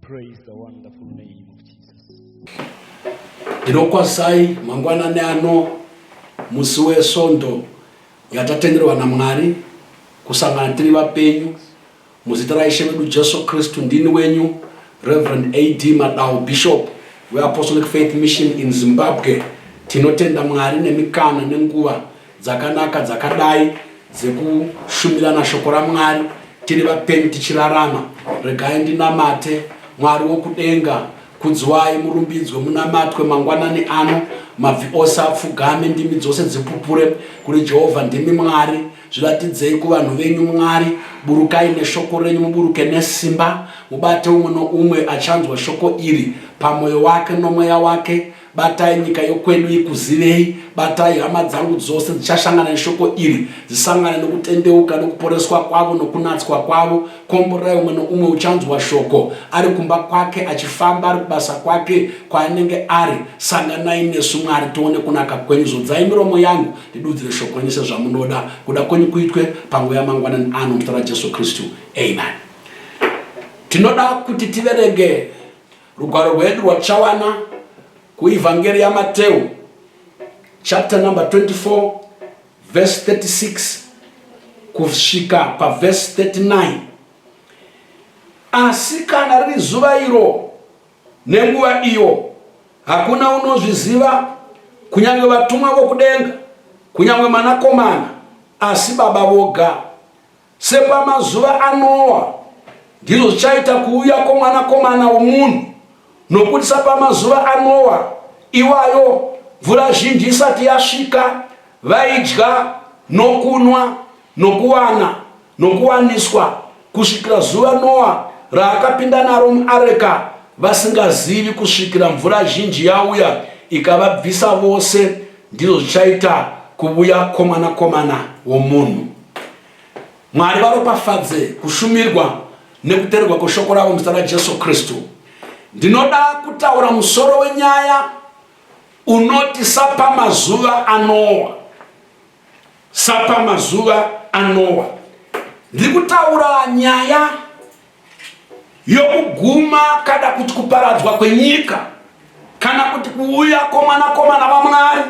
Praise the wonderful name of Jesus. Ndirokwasai mangwanani ano musi wesondo yatatenderwa naMwari kusangana tiri vapenyu muzita raIshe wedu Jesu Kristu. Ndini wenyu Reverend A.D. Madau, Bishop we Apostolic Faith Mission in Zimbabwe. Tinotenda Mwari nemikana nenguva dzakanaka dzakadai dzekushumira shoko raMwari tiri vapenyu tichirarama. Regai ndinamate Mwari wokudenga, kudzwai murumbidzwe munamatwe mangwanani ano, mabvi ose apfugame, ndimi dzose dzipupure kuri Jehovha. Ndimi Mwari, zviratidzei kuvanhu venyu Mwari. Burukai neshoko renyu, muburuke nesimba, mubate umwe noumwe achanzwa shoko iri pamwoyo wake nomweya wake. Batai nyika yokwedu ikuzivei, batai hama dzangu dzose dzichashangana neshoko iri dzisangane nokutendeuka nokuporeswa kwavo nokunatswa kwavo. Komborai umwe noumwe uchanzwa shoko ari kumba kwake achifamba ari kubasa kwake kwaanenge ari. Sanganai nesu Mwari tione kunaka kwenyu. Zodzai miromo yangu ndidudzire shoko renyu sezvamunoda. Kuda kwenyu kuitwe panguva yamangwanani ano muzita raJesu Kristu. Amen. Tinoda kuti tiverenge rugwaro rwedu rwachawana kuivhangeri yaMateo chapter number 24 verse 36 kusvika paverse 39. Asi kana riri zuva iro nenguva iyo hakuna unozviziva, kunyange vatumwa vokudenga, kunyange mwanakomana, asi Baba voga. Sepamazuva aNoa ndizvo zvichaita kuuya kwomwanakomana womunhu. Nokuti sapamazuva aNoa iwayo mvura zhinji isati yasvika, vaidya nokunwa nokuwana nokuwaniswa kusvikira zuva Noa raakapinda naro muareka, vasingazivi kusvikira mvura zhinji yauya ikavabvisa vose. Ndizvo zvichaita kuuya kwomwanakomana womunhu. Mwari varopafadze kushumirwa nekuteerwa kweshoko ravo muzita raJesu Kristu. Ndinoda kutaura musoro wenyaya unoti sapamazuva aNoa. Sapamazuva aNoa. Ndiri kutaura nyaya yokuguma kada kuti kuparadzwa kwenyika, kana kuti kuuya kwomwanakomana waMwari.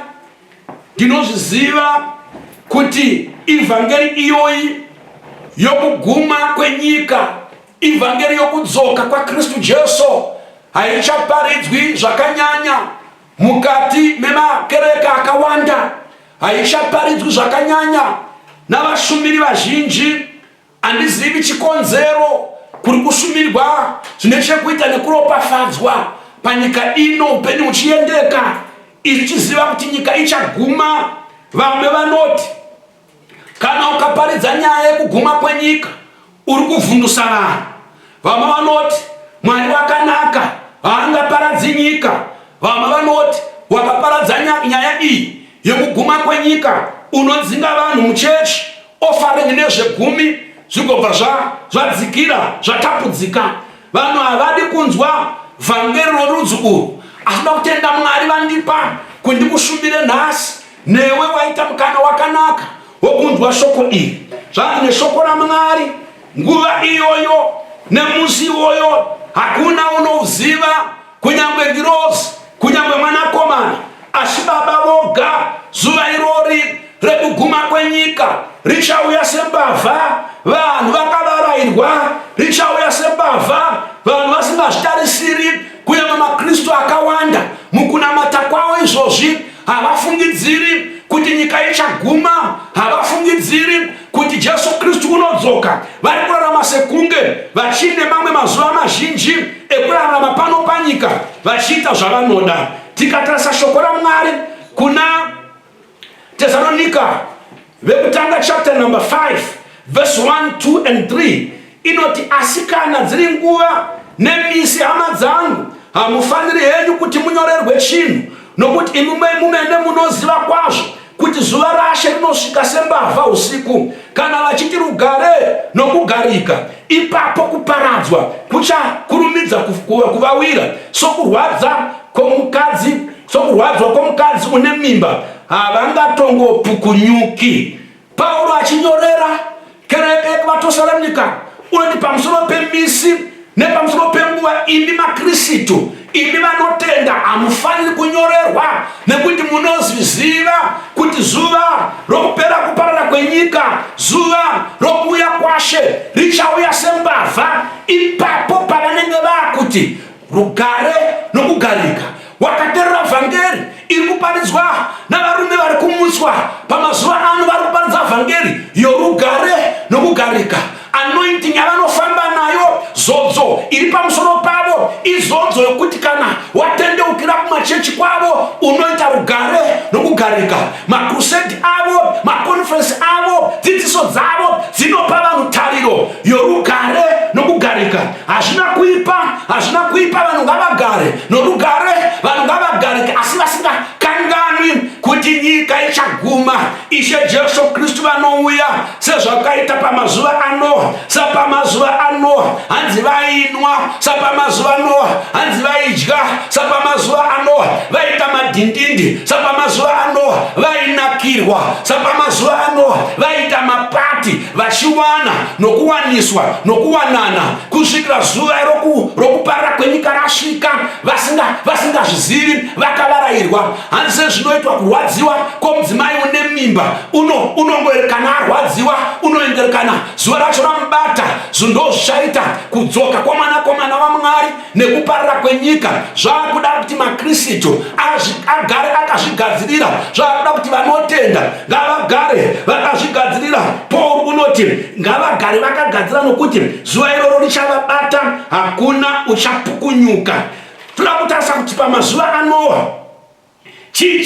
Ndinozviziva kuti ivhangeri iyoyi yokuguma kwenyika, ivhangeri yokudzoka kwaKristu Jesu, haichaparidzwi zvakanyanya mukati memakereka akawanda, haichaparidzwi zvakanyanya navashumiri vazhinji. Handizivi chikonzero kuri kushumirwa zvine chekuita nekuropafadzwa panyika ino, upenyu huchiendeka. Ichiziva kuti nyika ichaguma. Vamwe vanoti kana ukaparidza nyaya yekuguma kwenyika uri kuvhundusa vanhu. Vamwe vanoti Mwari wakanaka, haangaparadzi nyika. Vamwe vanoti wakaparadza nyaya iyi yekuguma kwenyika unodzinga vanhu muchechi, ofaringi nezvegumi zvigobva zvadzikira zvatapudzika. Vanhu havadi kunzwa vhangeri rorudzi urwu. Asinoda kutenda Mwari vandipa kundikushumire nhasi, newe waita mukana wakanaka wokunzwa shoko iri. Zvanzi neshoko raMwari, nguva iyoyo nemusi iwoyo hakuna unoziva, kunyange ngirozi, kunyange mwanakomana, asi Baba voga. Zuva irori rekuguma kwenyika richauya sembavha, vanhu vakavarairwa. Richauya sembavha, vanhu vasingazvitarisiri. Kunyange maKristu akawanda mukunamata kwavo izvozvi havafungidziri kuti nyika ichaguma, havafungidziri kuti Jesu Kristu unodzoka. Vari kurarama sekunge vachine mamwe mazuva mazhinji ekurarama pano panyika vachiita zvavanoda. Tikatarisa shoko raMwari kuna Tesalonika vekutanga chapter number 5 verse 1, 2 and 3 inoti, asi kana dziri nguva nemisi, hama dzangu, hamufaniri henyu kuti munyorerwe chinhu, nokuti imi mumene munoziva kwazvo kuti zuva raShe rinosvika sembavha usiku. Kana vachiti rugare nokugarika, ipapo kuparadzwa kuchakurumidza kuvawira, sokurwadzwa kwomukadzi une mimba, havangatongopukunyuki. Pauro achinyorera kereke kuvaTesalonika unoti pamusoro pemisi nepamusoro penguva haiwa imi makristu, imi vanotenda hamufaniri kunyorerwa, nekuti munozviziva kuti zuva rokupera kuparara kwenyika, zuva rokuuya kwaShe richauya sembavha. Ipapo pavanenge vakuti rugare nokugarika. Wakateerera vhangeri iri kuparidzwa navarume vari kumutswa pamazuva ano, vari kuparidza vhangeri yorugare nokugarika. Anointing yavanofamba nayo, zodzo iri pamusoro pavo, izodzo yokuti kana watendeukira kumachechi kwavo unoita rugare nokugarika. Makrusedi avo, makonferensi avo, dzidziso dzavo dzinopa vanhu tariro yorugare nokugarika. Hazvina kuipa vanhu ngavagare norugare, vanhu ngavagarike, asi vasingakanganwi kuti nyika ichaguma Ishe Jesu Kristu vanouya, sezvakaita pamazuva ano. Sapamazuva ano hanzi vainwa, sapamazuva ano hanzi vaidya, sapamazuva ano vaita madhindindi, sapamazuva ano vainakirwa, sapamazuva ano vaita mapati, vachiwana nokuwaniswa nokuwanana kusvikira zuva rokuparara kwenyika rasvika, vasingazvizivi vakavarayirwa. Hanzi sezvinoitwa kurwadziwa kwomudzimai une mimba, unongoerekana arwadziwa, unoenderekana zuva racho ramubata. Zvindozvichaita kudzoka kwomwana waMwari nekuparara kwenyika. Zvakuda kuti makristu agare akazvigadzirira, zvakuda kuti vanotenda ngavagare vakazvigadzirira. Paul unoti ngavagare vakagadzira, nokuti zuva iroro richavabata, hakuna uchapukunyuka. Toda kutarisa kuti pamazuva anowa chii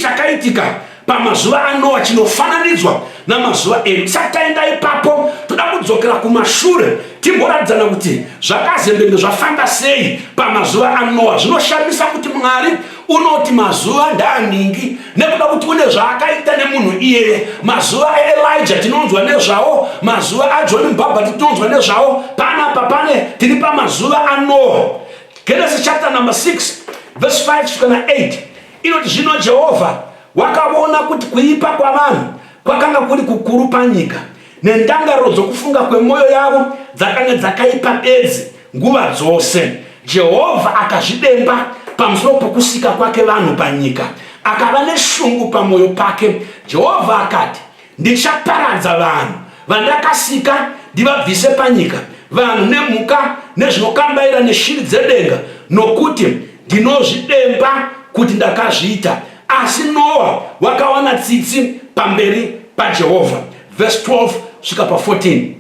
chakaitika pamazuva anowa chinofananidzwa namazuva edu. Tisati taenda ipapo, toda kudzokera kumashure timboradzana kuti zvakazembenge zvafamba sei pamazuva anowa. Zvinoshamisa kuti Mwari unoti mazuva ndaaningi, nekuda kuti une zvaakaita nemunhu iyeye. Mazuva aElijah tinonzwa nezvawo, mazuva aJohn Mubhabhati tinonzwa nezvawo. Panapa tiri pamazuva anowa. Genesis chapter number 6 verse 5 to 8 inoti, zvino Jehovha wakaona kuti kuipa kwavanhu kwakanga kuri kukuru panyika, nendangariro dzokufunga kwemwoyo yavo dzakanga dzakaipa bedzi nguva dzose. Jehovha akazvidemba pamusoro pokusika kwake vanhu panyika, akava neshungu pamwoyo pake. Jehovha akati, ndichaparadza vanhu vandakasika ndivabvise panyika, vanhu nemhuka nezvinokambaira neshiri dzedenga, nokuti ndinozvidemba kuti ndakazviita. Asi Noa wakawana tsitsi pamberi paJehovha. Verse 12 svika pa14.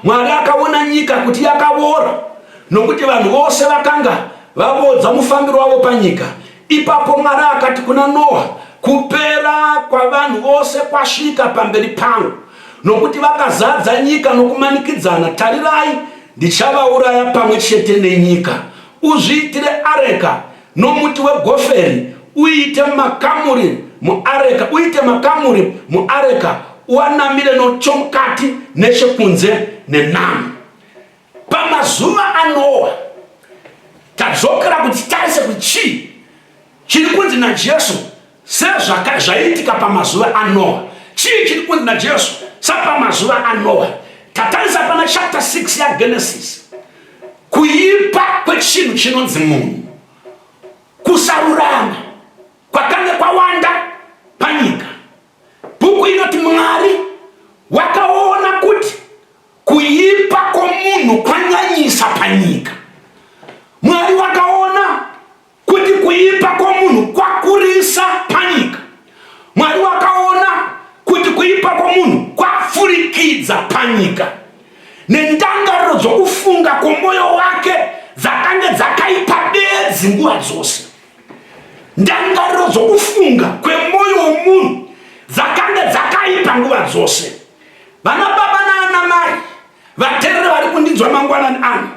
Mwari akaona nyika kuti yakaora, nokuti vanhu vose vakanga vavodza mufambiro wavo panyika. Ipapo Mwari akati kuna Noa, kupera kwavanhu vose kwasvika pamberi pangu, nokuti vakazadza nyika nokumanikidzana. Tarirai, ndichavauraya pamwe chete nenyika. Uzviitire areka nomuti wegoferi, uite makamuri muareka, uanamire nochomukati nechekunze nenamo. Pamazuva anowa tadzokera kuti tarise kuti chii chiri kunzi naJesu sezvaitika pamazuva anowa. Chii chiri kunzi naJesu sapamazuva anowa. Tatarisa pana chapter 6 yaGenesis, kuipa kwechinhu chinonzi munhu, kusarurama kwakanga kwawanda panyika. Bhuku inoti Mwari wakaona kuti kuipa kwomunhu kwanyanyisa panyika. Mwari wakaona kuti kuipa kwomunhu kwakurisa panyika. Mwari wakaona kuti kuipa kwomunhu kwafurikidza panyika, nendangariro dzokufunga kwomwoyo wake dzakanga dzakaipa bedzi nguva dzose. Ndangariro dzokufunga kwemwoyo womunhu dzakanga dzakaipa nguva dzose. Vana baba naana mai, vateereri vari kundinzwa mangwanani ano,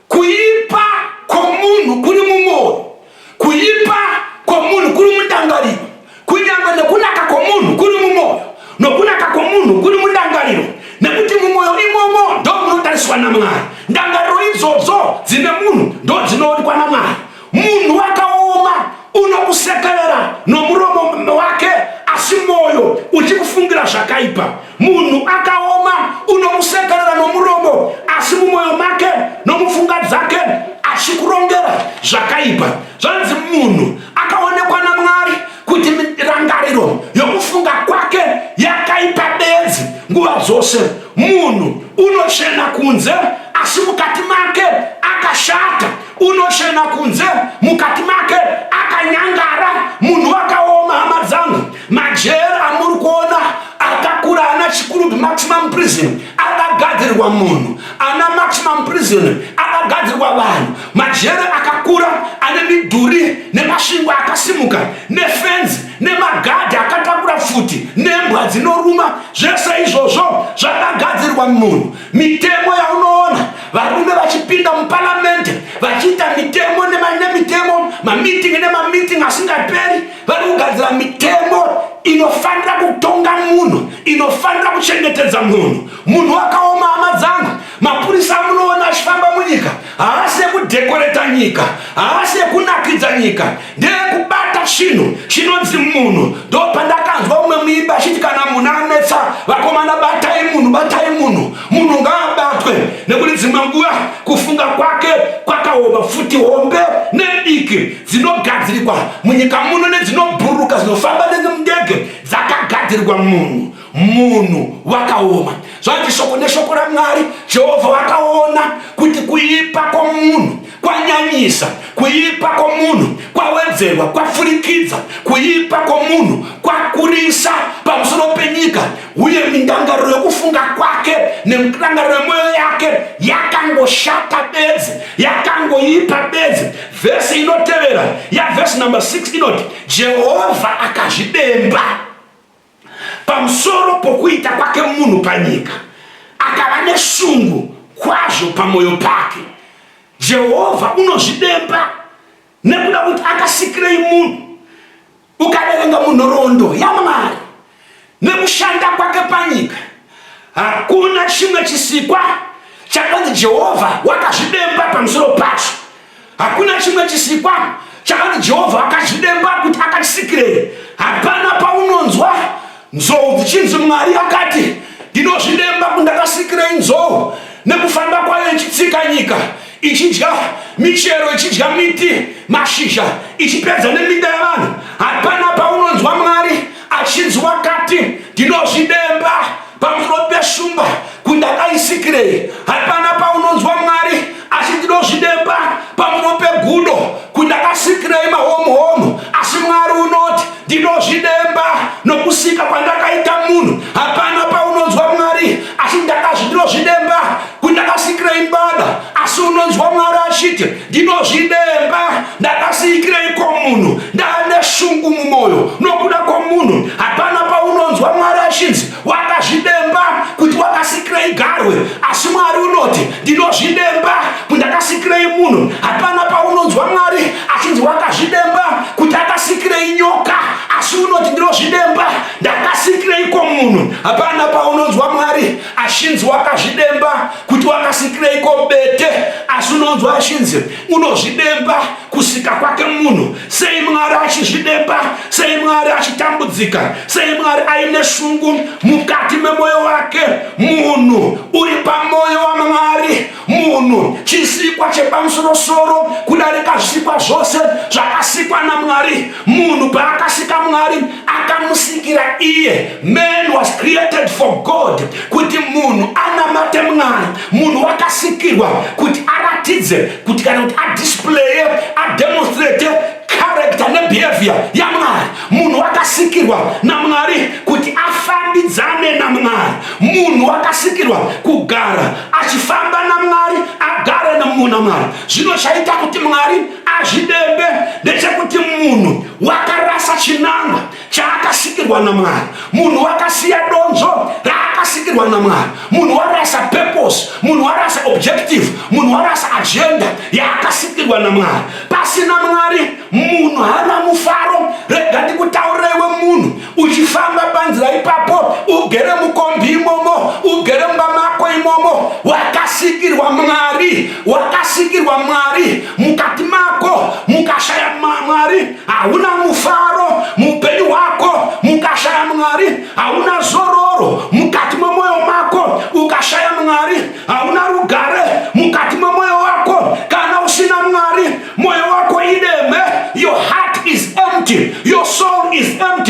kuipa kwomunhu kuri mumwoyo, kuipa kwomunhu kuri mundangariro, kunyangwe nekunaka kwomunhu kuri mumwoyo, nokunaka kwomunhu kuri mundangariro, nekuti mumwoyo imomo ndo munotariswa naMwari. Ndangariro idzodzo dzine munhu ndo dzinoonekwa naMwari. Munhu wakaoma unokusekerera nomuromo wake, asi mwoyo uchikufungira zvakaipa. Munhu akaoma unokusekerera nomuromo, asi mumwoyo make nomufungo pfungwa dzake achikurongera zvakaipa. Zvanzi munhu akaonekwa naMwari kuti rangariro yokufunga kwake yakaipa bedzi nguva dzose. Munhu unochena kunze asi mukati make akashata, unochena kunze mukati make akanyangara. Munhu wakaoma, hama dzangu. Majera amuri kuona akakura ana Chikurubi maximum prison akagadzirirwa munhu, ana maximum prison akagadzirirwa vanhu. Majera akakura ane midhuri nemasvingo akasimuka nefenzi nemagadhi akatakura futi nembwa dzinoruma. Zvese izvozvo zvakagadzirirwa munhu. Mitemo yaunoona varume vachipinda muparlamente vachiita mitemo nemitemo, mamitingi nemamitingi asingaperi, vari kugadzira mitemo inofanira kutonga munhu, inofanira kuchengetedza munhu. Munhu wakaoma, hama dzangu. Mapurisa amunoona achifamba munyika haasi ekudhekoreta nyika, haasi ekunakidza nyika, ndeyekubata chinhu chinonzi munhu. Ndo pandakanzwa umwe muimbi achiti kana munhu anetsa vakomana batai munhu, batai munhu. Munhu ngaabatwe nekuti dzimwe nguva kufunga kwake kwakaoma. Futi hombe nediki dzinogadzirirwa munyika muno nedzinobhururuka dzinofamba nendege dzakagadzirirwa munhu. Munhu wakaoma. Zvanzi shoko neshoko raMwari, Jehovha wakaona kuti kuipa kwomunhu kwanyanyisa, kuipa kwomunhu kwawedzerwa, kwafurikidza, kuipa kwomunhu kwakurisa pamusoro penyika, uye mindangariro yokufunga kwake nemindangariro yemwoyo yake yakangoshata bedzi, yakangoipa bedzi. Vhesi inotevera ya vhesi number 6 inoti Jehovha akazvidemba pamusoro pokuita kwake munhu panyika, akava neshungu kwazvo pamwoyo pake. Jehovha unozvidemba nekuda kuti akasikirei munhu. Ukaverenga munhoroondo yaMwari nekushanda kwake panyika, hakuna chimwe chisikwa chakanzi Jehovha wakazvidemba pamusoro pacho. Hakuna chimwe chisikwa chakanzi Jehovha wakazvidemba kuti akasikirei. Hapana paunonzwa nzou dzichinzi Mwari akati ndinozvidemba kuti ndakasikirei nzou nekufamba kwayo ichitsika nyika, ichidya michero, ichidya miti, mashizha, ichipedza neminda yavanhu. Hapana paunonzwa Mwari achinzi wakati ndinozvidemba pamusoro peshumba kuti ndakaisikirei. Hapana paunonzwa Mwari achiti ndinozvidemba pamusoro pegudo kuti ndakasikirei mahomu. Asi Mwari unoti ndinozvidemba nokusika kwandakaita munhu. Hapana paunonzwa Mwari achiti ndinozvidemba kuti ndakasikirei mbada. Asi unonzwa Mwari achiti ndinozvidemba ndakasikirei komunhu, ndane shungu mumwoyo nokuda komunhu. Hapana paunonzwa Mwari achinzi wakazvidemba kuti wakasikirei garwe. Asi Mwari unoti ndinozvidemba kuti ndakasikirei munhu. Hapana paunonzwa Mwari achinzi wakazvidemba kuti akasikirei nyoka. Asi unoti ndinozvidemba ndakasikirei komunhu. Hapana paunonzwa Mwari achinzi wakazvidemba kuti wakasikirei kobete. Asi unonzwa achinzi unozvidemba kusika kwake munhu. Sei Mwari achizvidemba? Sei Mwari achitambudzika? Sei Mwari aine shungu mukati memwoyo wake? Munhu uri pamwoyo waMwari, munhu chisikwa chepamusoro-soro kudarika zvisikwa zvose zvakasikwa naMwari. Munhu paakasika Mwari akamusikira iye. Man was created for God, kuti munhu anamate Mwari. Munhu wakasikirwa kuti aratidze, kuti kana kuti adisplaye, ademonstrate character nebehavior yaMwari. Munhu wakasikirwa naMwari kuti afambidzane naMwari. Munhu wakasikirwa kugara achifamba naMwari, agare naMwari. Zvino chaita kuti Mwari azvidembe ndechekuti munhu wakarasa chinangwa chaakasikirwa naMwari. Munhu wakasiya donzo raakasikirwa naMwari. Munhu warasa purpose, munhu warasa objective, munhu warasa agenda yaakasikirwa naMwari. Pasina Mwari munhu hana mufaro. Rega ndikutaurirewe munhu uchifamba panzira ipapo, ugere mukombi imomo, ugere mumba mako imomo, wakasikirwa Mwari, wakasikirwa Mwari mukati mako. Mukashaya Mwari hauna mufaro muupenyu wako. Mukashaya Mwari hauna zororo mukati mwemoyo wako. Ukashaya Mwari hauna rugare mukati mwemoyo wako.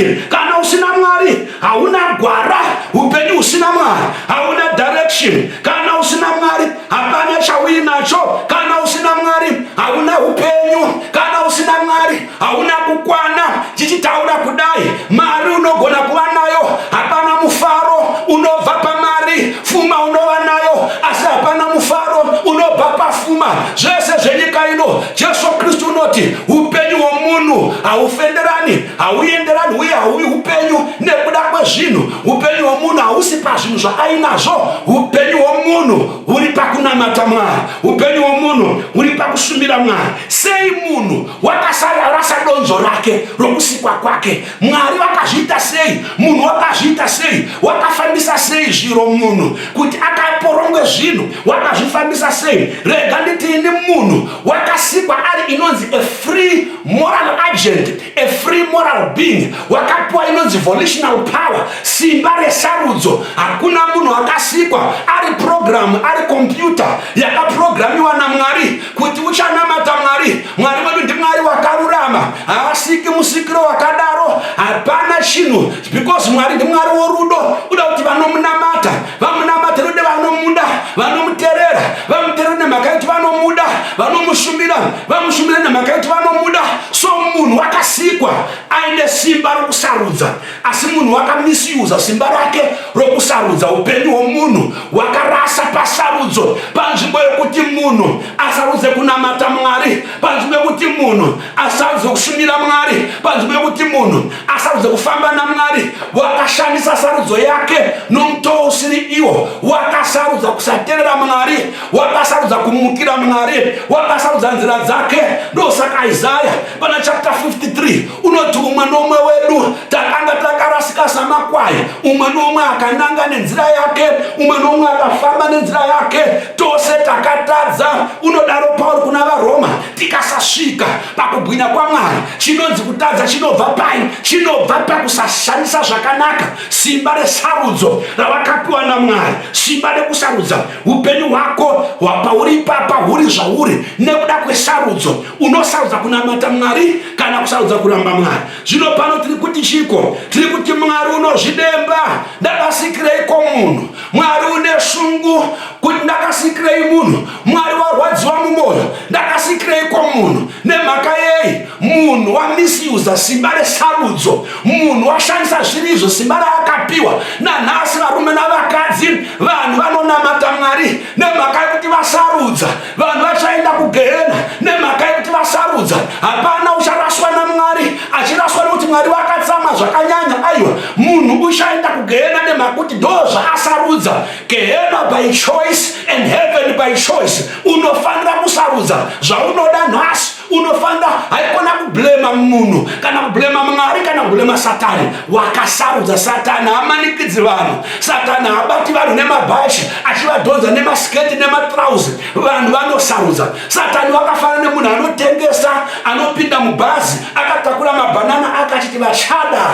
inoti kana usina Mwari hauna gwara, upenyu usina Mwari hauna direction. Kana usina Mwari hapana chawinacho. Kana usina Mwari hauna upenyu. Kana usina Mwari hauna kukwana. Chichitaura kudai mari unogona kuva nayo, hapana mufaro unobva pamari. Fuma unova nayo asi hapana mufaro unobva pafuma. Zvese zvenyika ino Jesu Kristu unoti upenyu hwomunhu haufenderani, hauenderani uye hauvi upenyu nekuda kwezvinhu. Upenyu hwomunhu hausi pazvinhu zvaainazvo. Upenyu hwomunhu huri pakunamata Mwari. Upenyu hwomunhu huri pakushumira Mwari. Sei munhu wakasarasa donzo rake rokusikwa kwake? Mwari wakazviita sei? Munhu wakazviita sei? Wakafambisa sei zviro munhu kuti akaporongwe zvinhu? Wakazvifambisa sei? Rega nditi ini munhu wakasikwa ari inonzi a free moral agent, a free moral being. Wakapiwa inonzi volitional power, simba resarudzo. Hakuna munhu wakasikwa ari program, ari computer yakaprogramiwa naMwari kuti uchanamata Mwari. Mwari wedu ndiMwari wakarurama, haasiki musikiro wakadaro. Hapana chinhu, because Mwari ndiMwari worudo. Uda kuti vanomunamata vamunamata rude, vanomuda vanomuterera vamuterera nemhaka yekuti vanomuda, vanomushumira vamushumira nemhaka yekuti vanomuda. So munhu wakasikwa aine simba rokusarudza, asi munhu wakamisuza simba rake rokusarudza. Upenyu hwomunhu wakarasa pasarudzo, panzvimbo yokuti munhu asarudze kunamata Mwari, panzvimbo yokuti munhu asarudze kushumira Mwari, panzvimbo yokuti munhu asarudze kufamba naMwari. Wakashandisa sarudzo yake nomutoo usiri iwo. Wakasarudza kusateerera Mwari, wakasarudza kumukira Mwari, wakasarudza nzira dzake. Ndosaka Isaya pana chapter 53 unoti umwe nomwe wedu takanga takarasika samakwai, umwe nomwe akananga nenzira yake, umwe nomwe akafamba nenzira yake, tose takatadza. Unodaro Paul kuna vaRoma, tikasasvika pakubwinya kwaMwari. Chinonzi kutadza chinobva pai? Chinobva pakusashandisa zvakanaka simba resarudzo ravakapiwa naMwari. Simba rekusarudza upenyu hwako pauri papa huri zvauri nekuda kwesarudzo. Unosarudza kunamata Mwari kana kusarudza kuramba Mwari. Zvino pano tiri kuti chiko? Tiri kuti Mwari unozvidemba. Ndakasikireiko munhu? Mwari une shungu kuti ndakasikirei munhu? Mwari warwadziwa mumwoyo, ndakasikireiko munhu? Nemhaka yei? Munhu wamisuza simba resarudzo. Munhu washandisa zvirizvo simba raakapiwa. Nanhasi varume navakadzi vanhu vanonamata Mwari nemhaka yekuti vasarudza. Vanhu vachaenda kugehena nemhaka yekuti vasarudza. Hapana ucharaswa naMwari achiraswa nokuti Mwari wakatsama zvakanyanya. Aiwa, munhu uchaenda kugehena nemhaka kuti ndozvaasarudza. Gehena by choice and heaven by choice. Unofanira kusarudza zvaunoda nhasi. Unofanira, haikona kublema munhu kana kublema Mwari kana kublema Satani. Wakasarudza. Satani hamanikidzi vanhu. Satani habati vanhu nemabhashi achivadhonza nemasiketi nematrauzi. Vanhu vanosarudza. Satani wakafanana nemunhu anotengesa, anopinda mubhazi akatakura mabhanana akachiti vachada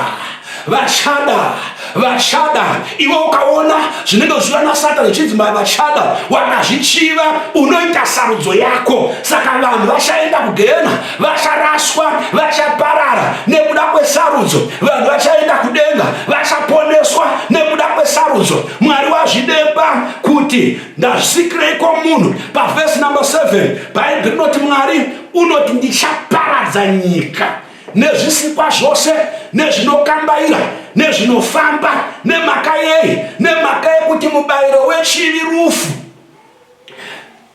vachada vachada. Iwe ukaona zvinenge zviva naSatani zvichinzi vachada, wakazvichiva, unoita sarudzo yako. Saka vanhu vachaenda kugehena, vacharaswa, vachaparara nekuda kwesarudzo. Vanhu vachaenda kudenga, vachaponeswa nekuda kwesarudzo. Mwari wazvidemba kuti ndazvisikireiko munhu. Pavhesi number 7 Bhaibheri rinoti Mwari unoti ndichaparadza nyika nezvisikwa zvose nezvinokambaira nezvinofamba. Nemhaka yei? Nemhaka yekuti mubayiro wechivi rufu.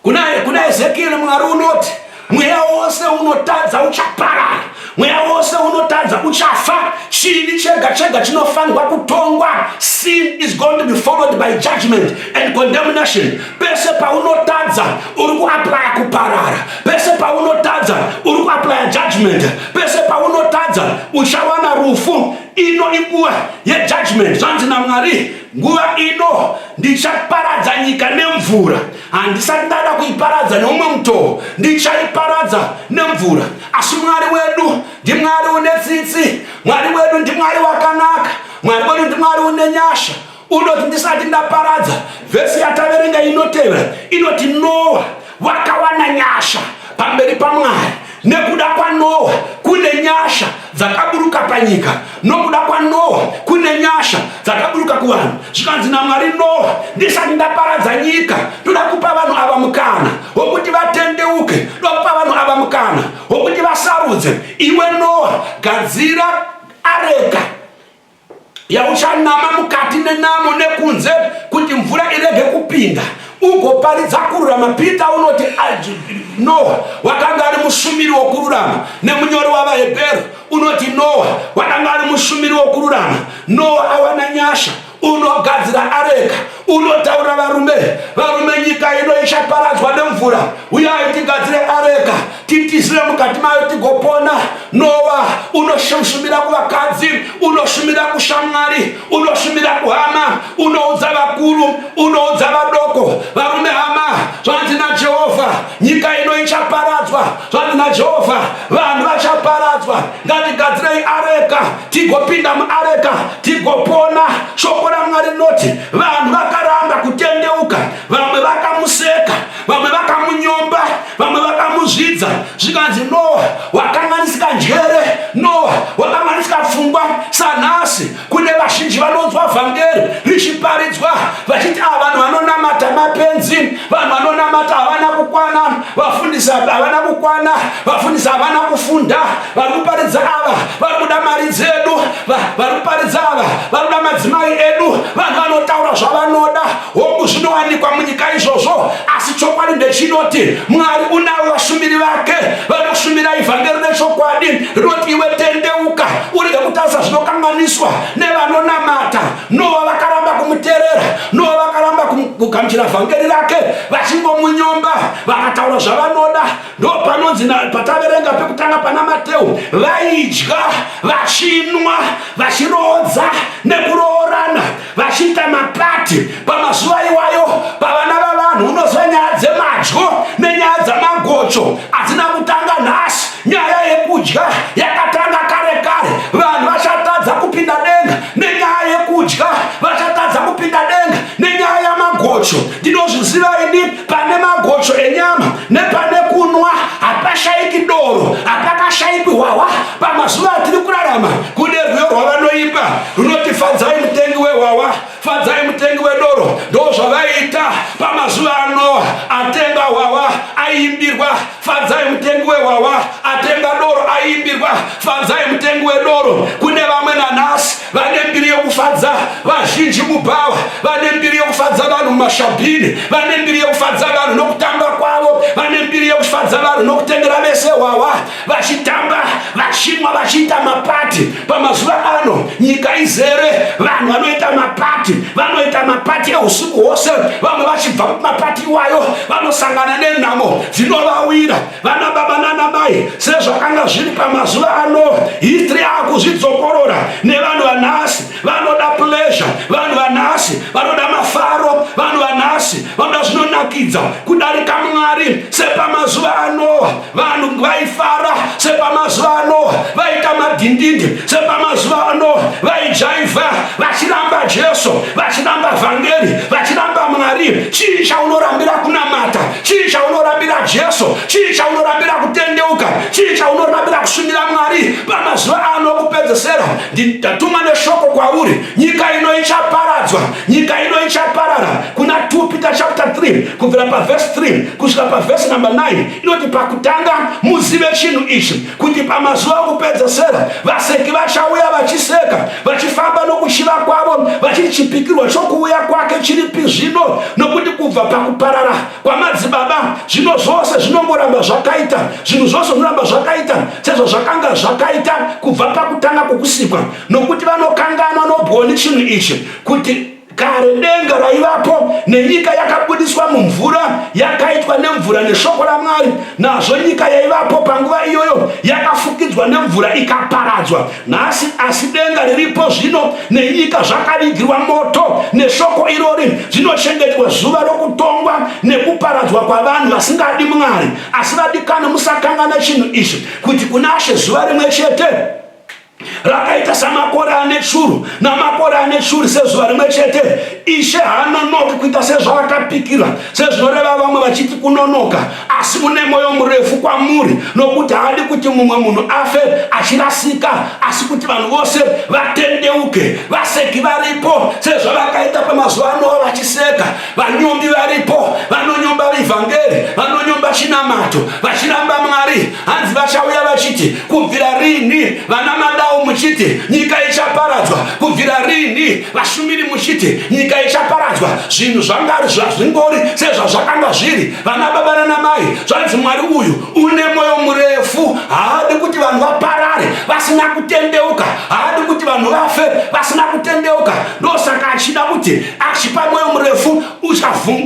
Kuna Ezekieri Mwari unoti mweya wose unotadza uchaparara, mweya wose unotadza uchafa. Chivi chega chega chinofanirwa kutongwa. Sin is going to be followed by judgment and condemnation. Pese paunotadza uri kuapply kuparara. Pese paunotadza uri kuapply judgment. Pese paunotadza uchawana rufu. Ino inguva yejudgment. Zvanzi naMwari, nguva ino ndichaparadza nyika nemvura. Handisati ndada kuiparadza neumwe mutoo, ndichaiparadza nemvura. Asi Mwari wedu ndiMwari une tsitsi. Mwari wedu ndiMwari wakanaka. Mwari wedu ndiMwari une nyasha. Unoti ndisati ndaparadza. Vhesi yataverenga inotevera inoti Noa wakawana nyasha pamberi paMwari. Nekuda kwaNoa kune nyasha dzakaburuka panyika nokuda kwaNoa. Kune nyasha dzakaburuka kuvanhu zvikanzi naMwari, Noa, ndisati ndaparadza nyika, ndoda kupa vanhu ava mukana wokuti vatendeuke, ndoda kupa vanhu ava mukana wokuti vasarudze. Iwe Noa, gadzira areka yauchanama mukati nenamo nekunze kuti mvura irege kupinda, ugoparidza kururama. Pita unoti Noa wakanga ari mushumiri wokururama, nemunyori wavaHebheru unoti Noa wakanga ari mushumiri wokururama. Noa awana nyasha, unogadzira areka, unotaura varume, nyika ino ichaparadzwa nemvura, uyai tigadzire areka titizire mukati mayo tigopona. Noa unoshumira kuvakadzi, unoshumira kushamwari, unoshumira kuhama, unoudza vakuru, unoudza vadoko. Varume hama, zvanzi naJehovha, nyika ino ichaparadzwa. Zvanzi naJehovha, vanhu vachaparadzwa. Ngatigadzirei areka tigopinda muareka tigopona. Shoko raMwari rinoti vanhu vakaramba kutendeuka, vamwe vakamuseka, vamwe vakamunyomba, vamwe vakamuzvidza. Zvikanzi Noa wakanganisika njere, Noa wakanganisika pfungwa. Sanhasi kune vazhinji vanonzwa vhangeri richiparidzwa vachiti vanhu vanonamata mapenzi, vanhu vanonamata havana kukwana, vafundisi havana kukwana, vafundisi havana kufunda, vari kuparidza ava vari kuda mari dzedu, vari kuparidza ava vari kuda madzimai edu, vanhu vanotaura zvavanoda. Hongu zvinowanikwa munyika izvozvo, asi chokwadi ndechinoti Mwari unavo vashumiri vake vanoshumira ivhangeri nechokwadi. Rinoti iwe tendeuka, urege kutarisa zvinokanganiswa nevanonamata. Noa vakaramba kumuteerera, Noa vakaramba kugamuchira vhangeri rake, vachingomunyomba, vakataura zvavanoda. Ndo panonzi pataverenga pekutanga pana Mateo, vaidya, vachinwa, vachirodza nekuroorana, vachiita mapati. Pamazuva iwayo pavana vavanhu unozva nyaya dzemadyo nenyaya dzamagocho hadzina kutanga nhasi. Nyaya yekudya yakatanga kare kare. Vanhu vachatadza kupinda denga nenyaya yekudya, vachatadza kupinda denga nenyaya yamagocho. Ndinozviziva ini, pane magocho enyama nepane kunwa hapashayiki doro, hapakashayiki hwawa. Pamazuva atiri kurarama kune rwiyo rwavanoimba runoti fadzai mutengi wehwawa, fadzai mutengi wedoro. Ndo zvavaita pamazuva ano. Atenga hwawa aimbirwa, fadzai mutengi wehwawa. Atenga doro aimbirwa, fadzai mutengi wedoro. Kune vamwe nanhasi vane mbiri yokufadza vazhinji mubhawa, vane mbiri yokufadza vanhu mumashabhini, vane mbiri yokufadza vanhu nokutamba kwavo, vane mbiri yokufadza vanhu nokutengera vese hwawa, vachitamba, vachimwa, vachiita mapati. Pamazuva ano nyika izere vanhu vanoita mapati, vanoita mapati eusiku hwose. Vamwe vachibva kumapati iwayo vanosangana nenhamo dzinovawira. Vana baba nana mai, sezvakanga zviri pamazuva ano, history yakuzvidzokorora. Nevanhu vanhasi vanoda pleasure, vanhu vanhasi vanoda mafaro, vanhu vanhasi vanoda zvinonakidza kudarika Mwari. Sepamazuva ano vanhu vaifara, sepamazuva ano vaita madhindindi, sepamazuva ano vaijaivha, vachiramba Jesu, vachiramba vhangeri, vachiramba Mwari. Chii chaunorambira kunamata? Chii chaunorambira Jesu? Chii chaunorambira kutendeuka? Chii chaunorambira kushumira Mwari? Pamazuva ano kupedzesera ndatuma neshoko kwauri, nyika ino ichaparadzwa, nyika ino ichaparara. Kuna 2 Peter chapter 3 kubvira paverse 3 kusvika paverse number 9 inoti pakutanga muzive chinhu ichi, kuti pamazuva okupedzesera vaseki vachauya vachiseka, vachifamba nokushiva kwavo, vachichipikirwa chokuuya kwake chiripi zvino. Nokuti kubva pakuparara kwamadzibaba zvino zvose zvinomboramba zvakaita, zvinhu zvose zvinoramba zvakaita sezvo zvakanga zvakaita kubva pakutanga kwokusikwa. Nokuti vanokanganwa nobwoni chinhu ichi, kuti kare denga raivapo nenyika yakabudiswa mumvura, yakaitwa nemvura neshoko raMwari. Nazvo nyika yaivapo panguva iyoyo yakafukidzwa nemvura ikaparadzwa. Nhasi asi denga riripo zvino nenyika zvakavigirwa moto neshoko irori, zvinochengetwa zuva rokutongwa nekuparadzwa kwavanhu vasingadi Mwari. Asi vadikani musakangana chinhu ichi, kuti kuna She zuva rimwe chete rakaita samakore ane shuru namakore ane shuru sezuva rimwe chete. Ishe haanonoki kuita sezvaakapikira, sezvinoreva vamwe vachiti kunonoka, asi une mwoyo murefu kwamuri, nokuti haadi kuti mumwe munhu afe achirasika, asi kuti vanhu vose vatendeuke. Vaseki varipo sezvavakaita pamazuva ano vachiseka, vanyombi varipo vanonyomba ivhangeri, vanonyomba chinamato, vachiramba Mwari. Hanzi vachauya vachiti kubvira rini vana madau muchiti nyika ichaparadzwa, kubvira rini vashumiri muchiti nyika ichaparadzwa. Zvinhu zvangari zvazvingori sezvazvakanga zviri. Vana baba nana mai, zvanzi Mwari uyu une mwoyo murefu, haadi kuti vanhu vaparare vasina kutendeuka, haadi kuti vanhu vafe vasina kutendeuka. Ndosaka achida kuti achipa mwoyo murefu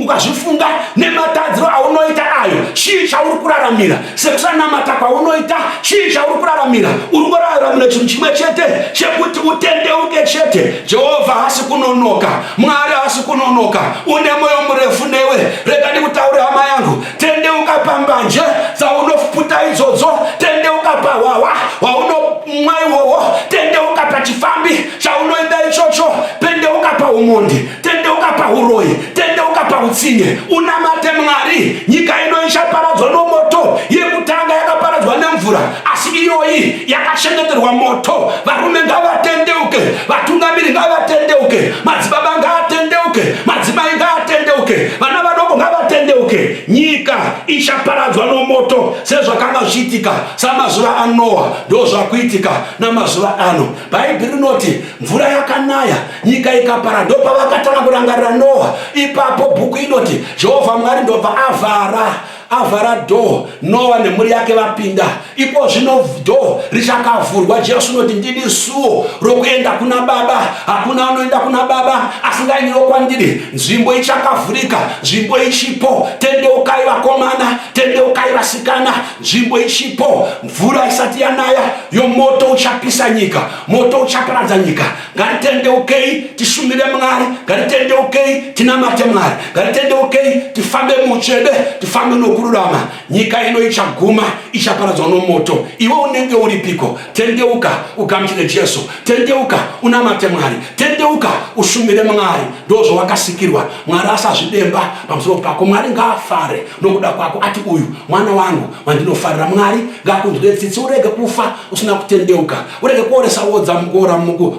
ukazvifunga nematadziro aunoita ayo, chii chauri kuraramira? Sekusanamata kwaunoita, chii chauri kuraramira? Uri kuraramira chinhu chimwe chete chekuti utendeuke chete. Jehovha hasi kunonoka, Mwari hasi kunonoka, une mwoyo murefu newe. Rega ndikutaure hama yangu, tendeuka pambanje dzaunofuta idzodzo, tendeuka pawawa waunomwa iwowo, tendeuka pachifambi chaunoenda ichocho, tendeuka paumondi, tendeuka pauroyi, tendeuka pautsinye. Unamate Mwari. Nyika ino ichaparadzwa nomoto. Yekutanga yakaparadzwa nemvura, asi iyoyi yakachengeterwa moto. Varume ngavatendeuke, vatungamiri ngavatendeuke, madzibaba ngaatendeuke, madzimai ngaatendeuke, vana vadoko ngavatendeuke. Nyika ichaparadzwa nomoto sezvakanga zvichiitika samazuva aNoa, ndozvakuitika namazuva ano. Bhaibheri rinoti mvura yakanaya, nyika ikapara, ndopavakatanga kurangarira Noa. Ipapo bhuku inoti Jehovha Mwari ndobva avhara dhoo, Noa nemhuri yake vapinda. Ipo zvino dhoo richakavhurwa. Jesu unoti ndini suo rokuenda kuna Baba, hakuna anoenda kuna Baba asingaendiwo kwandiri. Nzvimbo ichakavhurika, nzvimbo ichipo. Tendeukai vakomana, tendeukai vasikana, nzvimbo ichipo. Mvura isati yanaya yomoto uchapisa nyika, moto uchaparadza nyika. Ngatitendeukei tishumire Mwari, ngatitendeukei tinamate Mwari, ngatitendeukei tifambe mutsvede, tifambe nokururama. Nyika ino ichaguma, ichaparadzwa nomoto. Iwe unenge uripiko, tendeuka ugamuchire Jesu, tendeuka unamate Mwari, tendeuka ushumire Mwari. Ndozvo wakasikirwa. Mwari asazvidemba pamusoro pako. Mwari ngaafare nokuda kwako, ati uyu mwana wangu wandinofarira. Mwari ngakunzwire tsitsi, urege kufa usina kutendeuka, urege kuoresa wodza mukora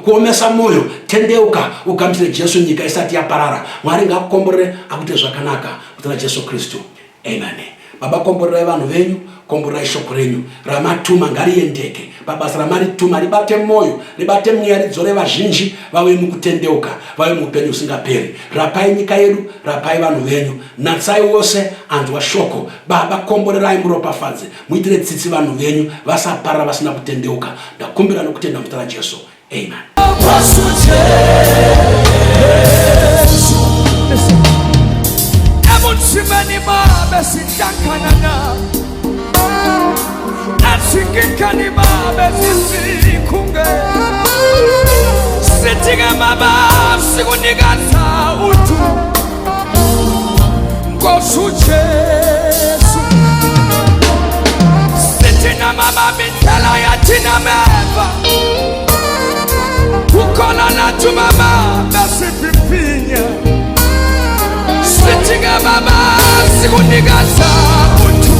kuomesa moyo. Tendeuka ugamuchire Jesu, nyika isati yaparara. Mwari ngakukomborere akuite zvakanaka kutana Jesu Kristu. Amen. Baba, komborerai vanhu venyu, komborerai shoko renyu ramatuma ngariendeke. Babasa ramarituma ribate moyo, ribate mweya, ridzore vazhinji vave mukutendeuka, vave muupenyu usingaperi. Rapai nyika yedu, rapai vanhu venyu, natsai wose anzwa shoko. Baba, komborerai muropafadze, muitire tsitsi vanhu venyu vasaparara vasina kutendeuka. Ndakumbira nokutenda muzita ra Jesu. Amen. Simani babe sindakanana Asikikani babe sisikunge Sitiga baba sikunigasa utu Ngosu Jesu Sitina mama bintala ya tina meva Ukola na tu mama basi pipinya Sitiga baba sikunigasa utu